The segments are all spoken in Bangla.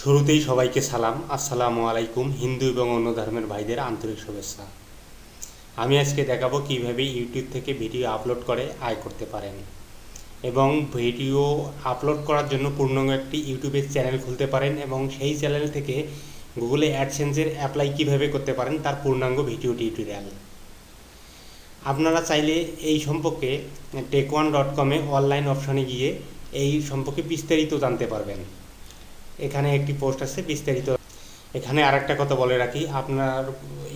শুরুতেই সবাইকে সালাম, আসসালামু আলাইকুম। হিন্দু এবং অন্য ধর্মের ভাইদের আন্তরিক শুভেচ্ছা। আমি আজকে দেখাবো কিভাবে ইউটিউব থেকে ভিডিও আপলোড করে আয় করতে পারেন এবং ভিডিও আপলোড করার জন্য পূর্ণাঙ্গ একটি ইউটিউবের চ্যানেল খুলতে পারেন এবং সেই চ্যানেল থেকে গুগলে অ্যাডসেন্সের অ্যাপ্লাই কিভাবে করতে পারেন তার পূর্ণাঙ্গ ভিডিও টিউটোরিয়াল। আপনারা চাইলে এই সম্পর্কে টেক1.com-এ অনলাইন অপশনে গিয়ে এই সম্পর্কে বিস্তারিত জানতে পারবেন। এখানে একটি পোস্ট আছে বিস্তারিত। এখানে আরেকটা কথা বলে রাখি, আপনার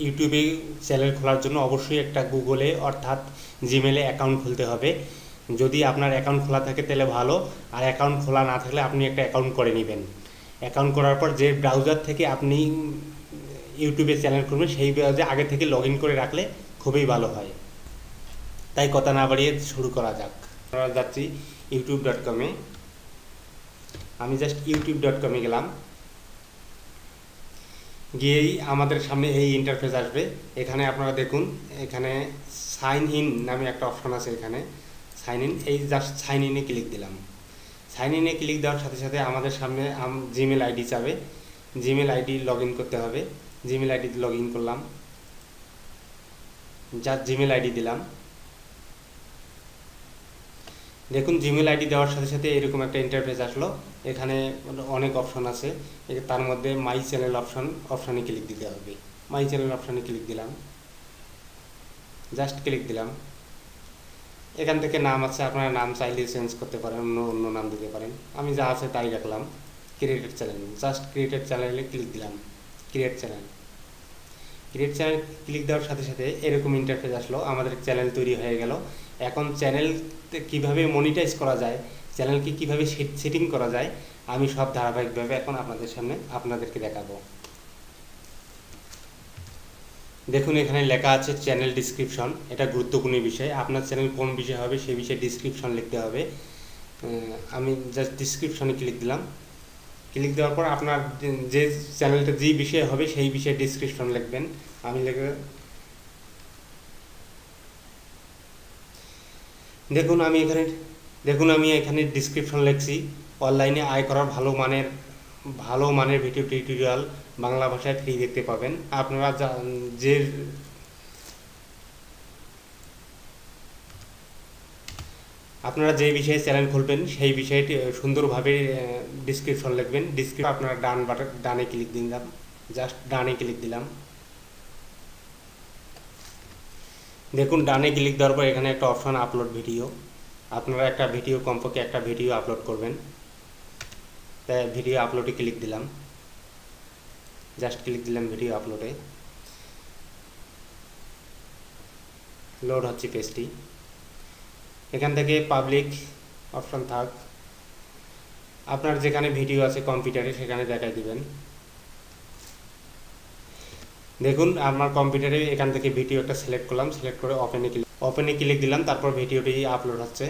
ইউটিউবে চ্যানেল খোলার জন্য অবশ্যই একটা গুগলে অর্থাৎ জিমেলে অ্যাকাউন্ট খুলতে হবে। যদি আপনার অ্যাকাউন্ট খোলা থাকে তাহলে ভালো, আর অ্যাকাউন্ট খোলা না থাকলে আপনি একটা অ্যাকাউন্ট করে নেবেন। অ্যাকাউন্ট করার পর যে ব্রাউজার থেকে আপনি ইউটিউবে চ্যানেল খুলবেন সেই ব্রাউজারে আগে থেকে লগ ইন করে রাখলে খুবই ভালো হয়। তাই কথা না বাড়িয়ে শুরু করা যাক। আমরা যাচ্ছি youtube.com-এ। আমি জাস্ট youtube.com-এ গেলাম। গিয়েই আমাদের সামনে এই ইন্টারফেস আসবে। এখানে আপনারা দেখুন, এখানে সাইন ইন নামে একটা অপশন আছে। এখানে সাইন ইন, এই জাস্ট সাইন ইনে ক্লিক দিলাম। সাইন ইনে ক্লিক দেওয়ার সাথে সাথে আমাদের সামনে জিমেল আইডি চাবে। জিমেল আইডি লগ ইন করতে হবে। জিমেল আইডিতে লগ ইন করলাম, জাস্ট জিমেল আইডি দিলাম। দেখুন জিমেল আইডি দেওয়ার সাথে সাথে এরকম একটা ইন্টারফেস আসলো। এখানে অনেক অপশন আছে, তার মধ্যে মাই চ্যানেল অপশনে ক্লিক দিতে হবে। মাই চ্যানেল অপশনে ক্লিক দিলাম, জাস্ট ক্লিক দিলাম। এখান থেকে নাম আছে, আপনারা নাম চাইলে চেঞ্জ করতে পারেন, অন্য নাম দিতে পারেন। আমি যা আছে তাই রাখলাম। ক্রিয়েটেড চ্যানেল, জাস্ট ক্রিয়েটেড চ্যানেলে ক্লিক দিলাম। ক্রিয়েট চ্যানেল ক্লিক দেওয়ার সাথে সাথে এরকম ইন্টারফেস আসলো, আমাদের চ্যানেল তৈরি হয়ে গেল। এখন চ্যানেল কিভাবে মনিটাইজ করা যায়, চ্যানেলকে কিভাবে সেটিং করা যায়, আমি সব ধারাবাহিকভাবে এখন আপনাদেরকে দেখাবো। দেখুন এখানে লেখা আছে চ্যানেল ডিসক্রিপশন। এটা গুরুত্বপূর্ণ বিষয়। আপনার চ্যানেল কোন বিষয় হবে সেই বিষয়ে ডিসক্রিপশন লিখতে হবে। আমি জাস্ট ডিসক্রিপশনে ক্লিক দিলাম। ক্লিক দেওয়ার পর আপনার যে চ্যানেলটা যে বিষয়ে হবে সেই বিষয়ে ডিসক্রিপশন লিখবেন। আমি লিখে দেখুন আমি এখানে ডিসক্রিপশন লিখছি, অনলাইনে আয় করার ভালো মানের ভিডিও টিউটোরিয়াল বাংলা ভাষায় ফ্রি দেখতে পাবেন। আপনারা যে বিষয়ে চ্যানেল খুলবেন সেই বিষয়টি সুন্দরভাবে ডিসক্রিপশন লিখবেন। আপনারা ডানে ক্লিক দিলাম, জাস্ট ডানে ক্লিক দিলাম। দেখুন ডানে ক্লিক দেওয়ার পর এখানে একটা অপশন আপলোড ভিডিও। আপনারা কমপক্ষে একটা ভিডিও আপলোড করবেন, তাই ভিডিও আপলোডে ক্লিক দিলাম। জাস্ট ক্লিক দিলাম ভিডিও আপলোডে। লোড হচ্ছে পেজটি। এখান থেকে পাবলিক অপশন থাক, আপনার যেখানে ভিডিও আছে কম্পিউটারে সেখানে দেখাই দিবেন। দেখুন আমার কম্পিউটারে এখান থেকে ভিডিও একটা সিলেক্ট করলাম, সিলেক্ট করে ওপেনে ক্লিক দিলাম। তারপর ভিডিওটি আপলোড হচ্ছে।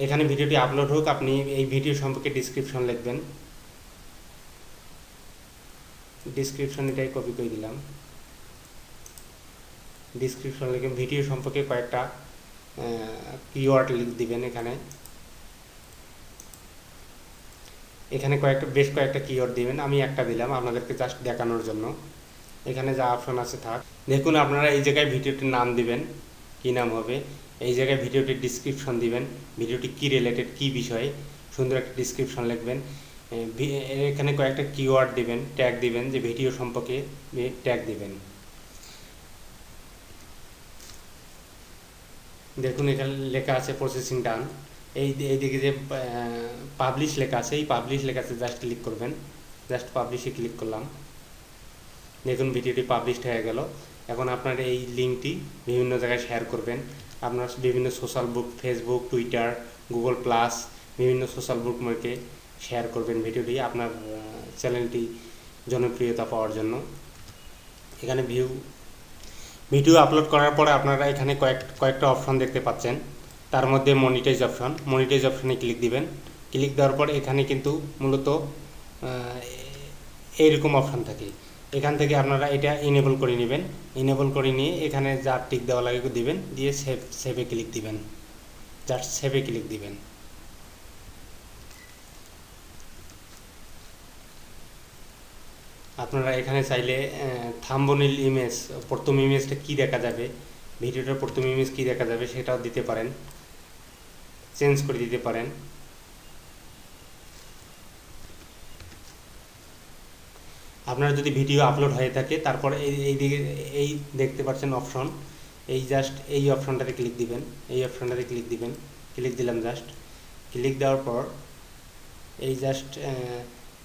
এখানে ভিডিওটি আপলোড হোক, আপনি এই ভিডিও সম্পর্কে ডিসক্রিপশন লিখবেন। ডিসক্রিপশন এটাই কপি করে দিলাম। ডিসক্রিপশন লিখে ভিডিও সম্পর্কে কয়েকটা কিওয়ার্ড লিখ দিবেন। এখানে বেশ কয়েকটা কিওয়ার্ড দিবেন। আমি একটা দিলাম আপনাদেরকে জাস্ট দেখানোর জন্য। এখানে যা অপশন আছে থাক। দেখুন আপনারা এই জায়গায় ভিডিওটির নাম দিবেন, কি নাম হবে। এই জায়গায় ভিডিওটির ডিসক্রিপশন দিবেন, ভিডিওটি কি রিলেটেড, কি বিষয়ে, সুন্দর একটা ডিসক্রিপশন লিখবেন। এখানে কয়েকটা কিওয়ার্ড দিবেন, ট্যাগ দিবেন, যে ভিডিও সম্পর্কে ট্যাগ দিবেন। দেখুন এখানে লেখা আছে প্রসেসিং ডান। এইদিকে যে পাবলিশ লেখা আছে, এই পাবলিশ লেখাতে জাস্ট ক্লিক করবেন। জাস্ট পাবলিশে ক্লিক করলাম। দেখুন ভিডিওটি পাবলিশড হয়ে গেল। এখন আপনার এই লিঙ্কটি বিভিন্ন জায়গায় শেয়ার করবেন। আপনার বিভিন্ন সোশ্যাল বুক, ফেসবুক, টুইটার, গুগল প্লাস, বিভিন্ন সোশ্যাল বুকমার্কে শেয়ার করবেন ভিডিওটি আপনার চ্যানেলটি জনপ্রিয়তা পাওয়ার জন্য। এখানে ভিডিও আপলোড করার পরে আপনারা এখানে কয়েকটা অপশন দেখতে পাচ্ছেন। তার মধ্যে মনিটাইজ অপশনে ক্লিক দিবেন। ক্লিক দেওয়ার পর এখানে কিন্তু মূলত এইরকম অপশন থাকে। এখান থেকে আপনারা এটা ইনেবল করে নেবেন। ইনেবল করে নিয়ে এখানে যা টিক দেওয়া লাগে দিবেন, দিয়ে সেভে ক্লিক দিবেন। জাস্ট সেভে ক্লিক দিবেন। আপনারা এখানে চাইলে থাম্বনেল ইমেজ, প্রথম ইমেজটা কি দেখা যাবে, ভিডিওটার প্রথম ইমেজ কি দেখা যাবে সেটাও দিতে পারেন, চেঞ্জ করে দিতে পারেন। আপনার যদি ভিডিও আপলোড হয়ে থাকে, তারপর এই দিকে এই দেখতে পাচ্ছেন অপশন, এই জাস্ট এই অপশনটাতে ক্লিক দিবেন, এই অপশনটাতে ক্লিক দিবেন। ক্লিক দিলাম, জাস্ট ক্লিক দেওয়ার পর এই জাস্ট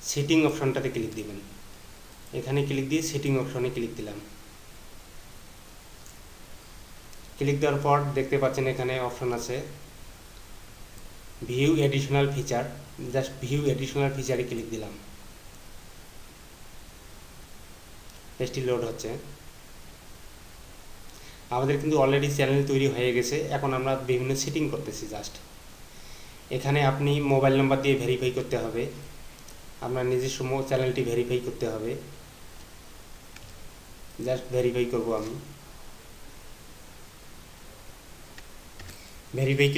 সেটিং অপশনটাতে ক্লিক দিবেন। এখানে ক্লিক দিয়ে সেটিং অপশনে ক্লিক দিলাম। ক্লিক দেওয়ার পর দেখতে পাচ্ছেন এখানে অপশন আছে view additional feature, just view additional ফিচারে ক্লিক দিলাম। পেজটি লোড হচ্ছে। আমাদের কিন্তু অলরেডি চ্যানেল তৈরি হয়ে গেছে, এখন আমরা বিভিন্ন সেটিং করতেছি। জাস্ট এখানে আপনি মোবাইল নাম্বার দিয়ে ভেরিফাই করতে হবে, আপনার নিজস্ব চ্যানেলটি ভেরিফাই করতে হবে। জাস্ট ভেরিফাই করব আমি। ভেরিফাই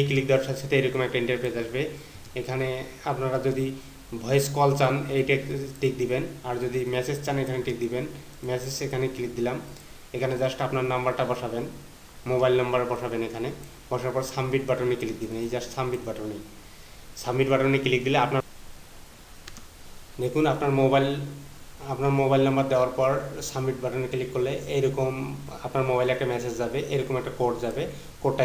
ক্লিক দেওয়ার সাথে সাথে এরকম একটা ইন্টারফেস আসবে। এখানে আপনারা যদি ভয়েস কল চান এইটা টিক দিবেন, আর যদি মেসেজ চান এখানে টিক দিবেন। মেসেজ এখানে ক্লিক দিলাম। এখানে জাস্ট আপনার নাম্বারটা বসাবেন, মোবাইল নাম্বার বসাবেন। এখানে বসার পর সাবমিট বাটনে ক্লিক দিবেন। এই জাস্ট সাবমিট বাটনে ক্লিক দিলে আপনার দেখুন আপনার মোবাইল নাম্বার দেওয়ার পর সাবমিট বাটনে ক্লিক করলে এইরকম আপনার মোবাইলে একটা মেসেজ যাবে, এরকম একটা কোড যাবে। কোডটা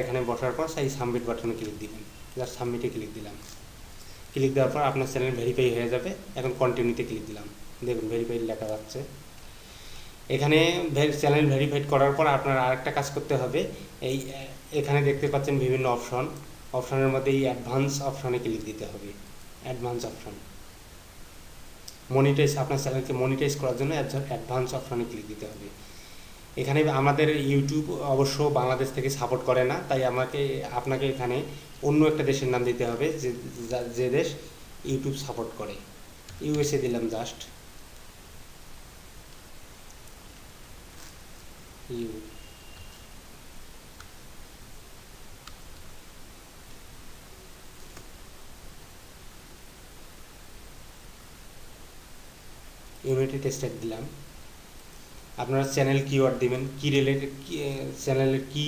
এখানে বসার পর সেই সাবমিট বাটনে ক্লিক দিবেন। জাস্ট সাবমিটে ক্লিক দিলাম। ক্লিক দেওয়ার পর আপনার চ্যানেল ভেরিফাই হয়ে যাবে। এখন কন্টিনিউতে ক্লিক দিলাম। দেখুন ভেরিফাইড লেখা যাচ্ছে। এখানে চ্যানেল ভেরিফাইড করার পর আপনার আরেকটা কাজ করতে হবে। এখানে দেখতে পাচ্ছেন বিভিন্ন অপশনের মধ্যে এই অ্যাডভান্স অপশনে ক্লিক দিতে হবে। অ্যাডভান্স অপশন মনিটাইজ, আপনার চ্যানেলকে মনিটাইজ করার জন্য অ্যাডভান্স অপশনে ক্লিক দিতে হবে। এখানে আমাদের ইউটিউব অবশ্য বাংলাদেশ থেকে সাপোর্ট করে না, তাই আপনাকে এখানে অন্য একটা দেশের নাম দিতে হবে যে দেশ ইউটিউব সাপোর্ট করে। ইউএসএ দিলাম। জাস্ট ইউনাইটেড স্টেট দিলাম। আপনারা চ্যানেল কিওয়ার্ড দিবেন, চ্যানেলের কি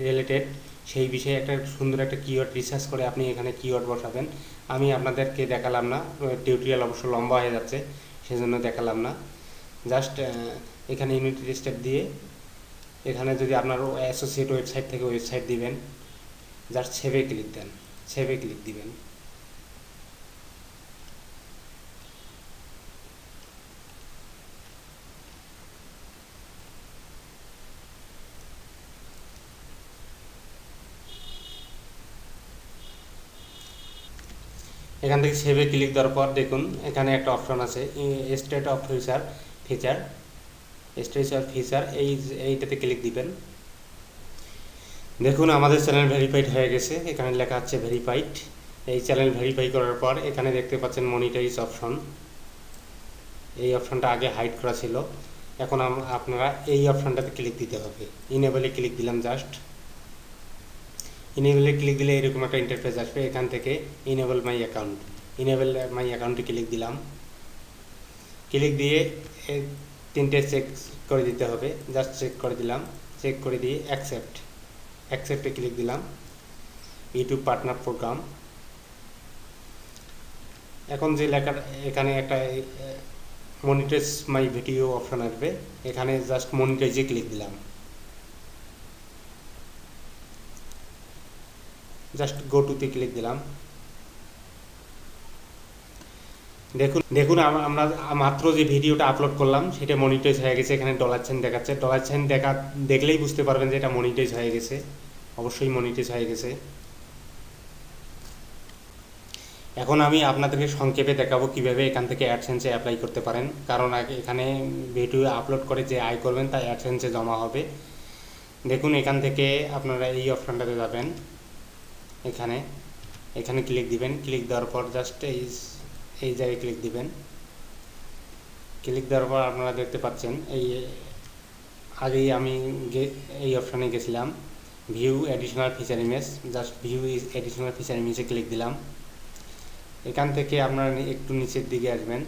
রিলেটেড সেই বিষয়ে একটা সুন্দর একটা কিওয়ার্ড রিসার্চ করে আপনি এখানে কিওয়ার্ড বসাবেন। আমি আপনাদেরকে দেখালাম না, টিউটোরিয়াল অবশ্য লম্বা হয়ে যাচ্ছে, সেজন্য দেখালাম না। জাস্ট এখানে ইউনাইটেড স্টেট দিয়ে এখানে যদি আপনার অ্যাসোসিয়েট ওয়েবসাইট থেকে ওয়েবসাইট দিবেন। জাস্ট সেভে ক্লিক দিবেন। এখান থেকে সেভে ক্লিক দেওয়ার পর দেখুন এখানে একটা অপশন আছে স্টেট অফ ফিচার, এইটাতে ক্লিক দিবেন। দেখুন আমাদের চ্যানেল ভেরিফাইড হয়ে গেছে। এখানে লেখা আছে ভেরিফাইড। এই চ্যানেল ভেরিফাই করার পর এখানে দেখতে পাচ্ছেন মনিটাইজ অপশন। এই অপশনটা আগে হাইড করা ছিল, এখন আপনারা এই অপশনটাতে ক্লিক দিতে হবে। ইনেবলে ক্লিক দিলাম। জাস্ট ইনেবলে ক্লিক দিলে এরকম একটা ইন্টারফেস আসবে। এখান থেকে ইনেবল মাই অ্যাকাউন্টে ক্লিক দিলাম। ক্লিক দিয়ে তিনটে চেক করে দিতে হবে। জাস্ট চেক করে দিলাম। চেক করে দিয়ে অ্যাকসেপ্টে ক্লিক দিলাম। YouTube partner program. এখন যে লেখার এখানে একটা মনিটাইজ মাই ভিডিও অপশন আসবে, এখানে জাস্ট মনিটাইজে ক্লিক দিলাম। জাস্ট গো টুতে ক্লিক দিলাম। দেখুন আমরা মাত্র যে ভিডিওটা আপলোড করলাম সেটা মনিটাইজ হয়ে গেছে। এখানে ডলার সাইন দেখাচ্ছে। ডলার সাইন দেখলেই বুঝতে পারবেন যে এটা মনিটাইজ হয়ে গেছে। অবশ্যই মনিটাইজ হয়ে গেছে। এখন আমি আপনাদেরকে সংক্ষেপে দেখাবো কিভাবে এখান থেকে অ্যাডসেন্সে অ্যাপ্লাই করতে পারেন, কারণ এখানে ভিডিও আপলোড করে যে আয় করবেন তা অ্যাডসেন্সে জমা হবে। দেখুন এখান থেকে আপনারা এই অপশনটাতে যাবেন। এখানে ক্লিক দিবেন। ক্লিক দেওয়ার পর জাস্ট এই জায়গায় ক্লিক দিবেন। ক্লিক দেওয়ার পর আপনারা দেখতে পাচ্ছেন আগেই আমি এই অপশানে গেছিলাম view additional feature image. Just view additional feature ইমেজে ক্লিক দিলাম। এখান থেকে আপনারা একটু নিচের দিকে আসবেন,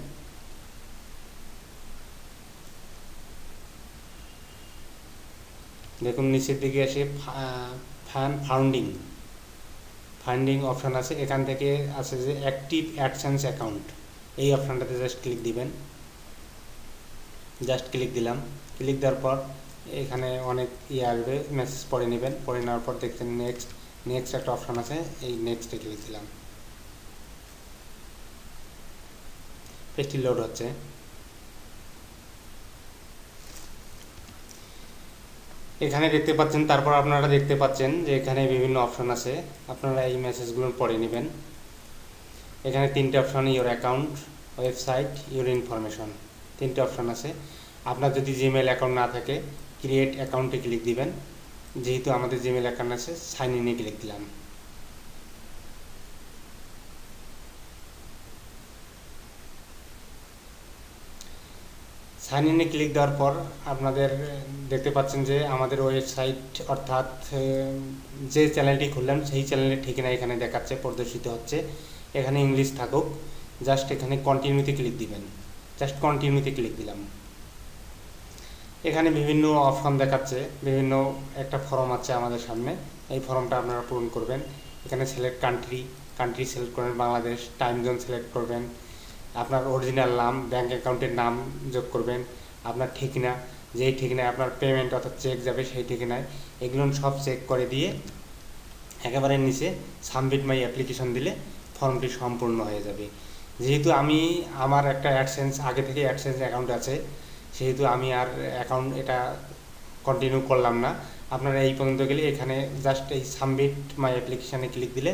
দেখুন নিচের দিকে এসে ফান্ডিং অপশান আছে। এখান থেকে আছে যে অ্যাক্টিভ অ্যাডসেন্স অ্যাকাউন্ট, এই অপশানটাতে জাস্ট ক্লিক দিবেন। জাস্ট ক্লিক দিলাম। ক্লিক দেওয়ার পর এখানে অনেক আসবে, মেসেজ পড়ে নেবেন। পড়ে নেওয়ার পর দেখছেন নেক্সট একটা অপশান আছে, এই নেক্সটে ক্লিক দিলাম। পেজটি লোড হচ্ছে। এখানে দেখতে পাচ্ছেন, তারপর আপনারা দেখতে পাচ্ছেন যে এখানে বিভিন্ন অপশন আছে, আপনারা এই মেসেজগুলো পড়ে নেবেন। এখানে তিনটে option, your account, website, your information, তিনটে অপশন আছে। আপনার যদি জিমেল অ্যাকাউন্ট না থাকে, ক্রিয়েট অ্যাকাউন্টে ক্লিক দিবেন। যেহেতু আমাদের জিমেল অ্যাকাউন্ট আছে, সাইন ইনে ক্লিক দিলাম। সাইন ইনে ক্লিক দেওয়ার পর আপনাদের দেখতে পাচ্ছেন যে আমাদের ওয়েবসাইট, অর্থাৎ যে চ্যানেলটি খুললাম সেই চ্যানেলের ঠিকানা এখানে দেখাচ্ছে, প্রদর্শিত হচ্ছে। এখানে ইংলিশ থাকুক, জাস্ট এখানে কন্টিনিউতে ক্লিক দিবেন। জাস্ট কন্টিনিউতে ক্লিক দিলাম। এখানে বিভিন্ন অপশন দেখাচ্ছে, বিভিন্ন একটা ফর্ম আছে আমাদের সামনে, এই ফর্মটা আপনারা পূরণ করবেন। এখানে সিলেক্ট কান্ট্রি সিলেক্ট করবেন, বাংলাদেশ, টাইম জোন সিলেক্ট করবেন, আপনার অরিজিনাল নাম, ব্যাঙ্ক অ্যাকাউন্টের নাম যোগ করবেন, আপনার ঠিকানা, যেই ঠিকানায় আপনার পেমেন্ট অর্থাৎ চেক যাবে সেই ঠিকানায়, এগুলো সব চেক করে দিয়ে একেবারে নিচে সাবমিট মাই অ্যাপ্লিকেশন দিলে ফর্মটি সম্পূর্ণ হয়ে যাবে। যেহেতু আমার একটা আগে থেকে অ্যাডসেন্স অ্যাকাউন্ট আছে, সেহেতু আমি আর অ্যাকাউন্ট এটা কন্টিনিউ করলাম না। আপনারা এই পর্যন্ত গেলে এখানে জাস্ট এই সাবমিট মাই অ্যাপ্লিকেশানে ক্লিক দিলে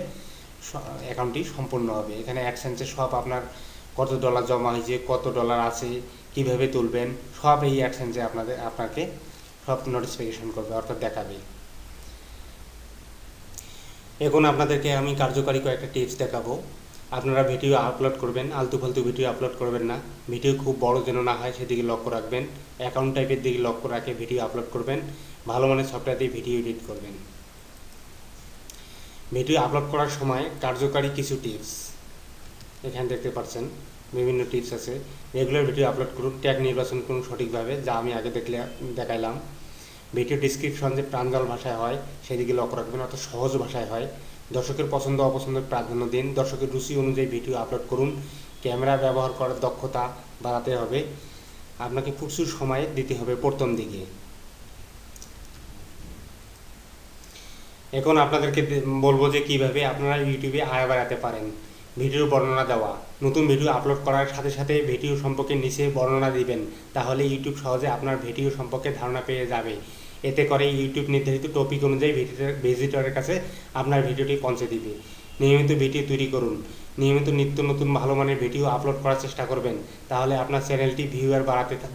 অ্যাকাউন্টটি সম্পূর্ণ হবে। এখানে অ্যাডসেন্সে সব আপনার কত ডলার জমা হয়েছে, কত ডলার আছে, কিভাবে তুলবেন, সব এই অ্যাডসেন্সে আপনাকে সব নোটিফিকেশন করবে, অর্থাৎ দেখাবে। এখন আপনাদেরকে আমি কার্যকারী কয়েকটা টিপস দেখাবো। আপনারা ভিডিও আপলোড করবেন, আলতু ফালতু ভিডিও আপলোড করবেন না। ভিডিও খুব বড় যেন না হয় সেদিকে লক্ষ্য রাখবেন। অ্যাকাউন্ট টাইপের দিকে লক্ষ্য রাখে ভিডিও আপলোড করবেন। ভালো মানের সফটওয়্যার দিয়ে ভিডিও এডিট করবেন। ভিডিও আপলোড করার সময় কার্যকারী কিছু টিপস এখানে দেখতে পাচ্ছেন, বিভিন্ন টিপস আছে। রেগুলার ভিডিও আপলোড করুন, ট্যাগ নির্বাচন করুন সঠিকভাবে, যা আমি আগে দেখাইলাম। ভিডিও ডিসক্রিপশন যে প্রাঞ্জল ভাষায় হয় সেদিকে লক্ষ্য রাখবেন, অর্থাৎ সহজ ভাষায় হয়। দর্শকের পছন্দ অপছন্দের প্রাধান্য দিন, দর্শকের রুচি অনুযায়ী ভিডিও আপলোড করুন। ক্যামেরা ব্যবহার করার দক্ষতা বাড়াতে হবে, আপনাকে প্রচুর সময় দিতে হবে প্রথম দিকে। এখন আপনাদেরকে বলবো যে কিভাবে আপনারা ইউটিউবে আয় বাড়াতে পারেন। ভিডিওর বর্ণনা দেওয়া, নতুন ভিডিও আপলোড করার সাথে সাথে ভিডিও সম্পর্কে নিচে বর্ণনা দিবেন, তাহলে ইউটিউব সহজে আপনার ভিডিও সম্পর্কে ধারণা পেয়ে যাবে। এতে করে ইউটিউব নির্ধারিত টপিক অনুযায়ী ভিজিটরের কাছে আপনার ভিডিওটি পৌঁছে দিবে। নিয়মিত ভিডিও তৈরি করুন, নিয়মিত নিত্য নতুন ভালো মানের ভিডিও আপলোড করার চেষ্টা করবেন, তাহলে আপনার চ্যানেলটি ভিউয়ার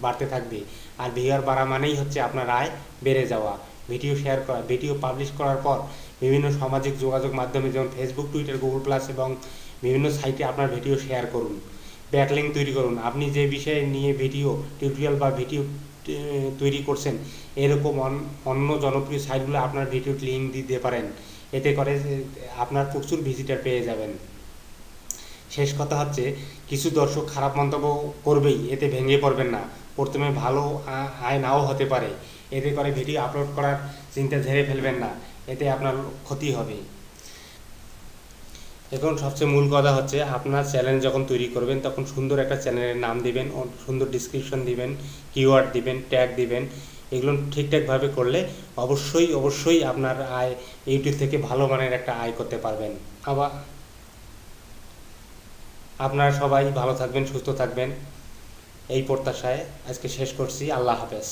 বাড়তে থাকবে। আর ভিউয়ার বাড়া মানেই হচ্ছে আপনার আয় বেড়ে যাওয়া। ভিডিও শেয়ার করা, ভিডিও পাবলিশ করার পর বিভিন্ন সামাজিক যোগাযোগ মাধ্যমে যেমন ফেসবুক, টুইটার, গুগল প্লাস এবং বিভিন্ন সাইটে আপনার ভিডিও শেয়ার করুন। ব্যাকলিঙ্ক তৈরি করুন, আপনি যে বিষয়ে নিয়ে ভিডিও টিউটোরিয়াল বা ভিডিও তৈরি করছেন এরকম অন্য জনপ্রিয় সাইটগুলো আপনার ভিডিও লিঙ্ক দিতে পারেন। এতে করে আপনার প্রচুর ভিজিটার পেয়ে যাবেন। শেষ কথা হচ্ছে, কিছু দর্শক খারাপ মন্তব্য করবেই, এতে ভেঙে পড়বেন না। প্রথমে ভালো আয় নাও হতে পারে, এতে করে ভিডিও আপলোড করার চিন্তা ঝেড়ে ফেলবেন না, এতে আপনার ক্ষতি হবে। এখন সবচেয়ে মূল কথা হচ্ছে, আপনার চ্যানেল যখন তৈরি করবেন তখন সুন্দর একটা চ্যানেলের নাম দিবেন, সুন্দর ডিসক্রিপশন দিবেন, কিওয়ার্ড দিবেন, ট্যাগ দিবেন। এগুলো ঠিকঠাকভাবে করলে অবশ্যই আপনার আয় ইউটিউব থেকে ভালো মানের একটা আয় করতে পারবেন। আবার আপনারা সবাই ভালো থাকবেন, সুস্থ থাকবেন, এই প্রত্যাশায় আজকে শেষ করছি। আল্লাহ হাফেজ।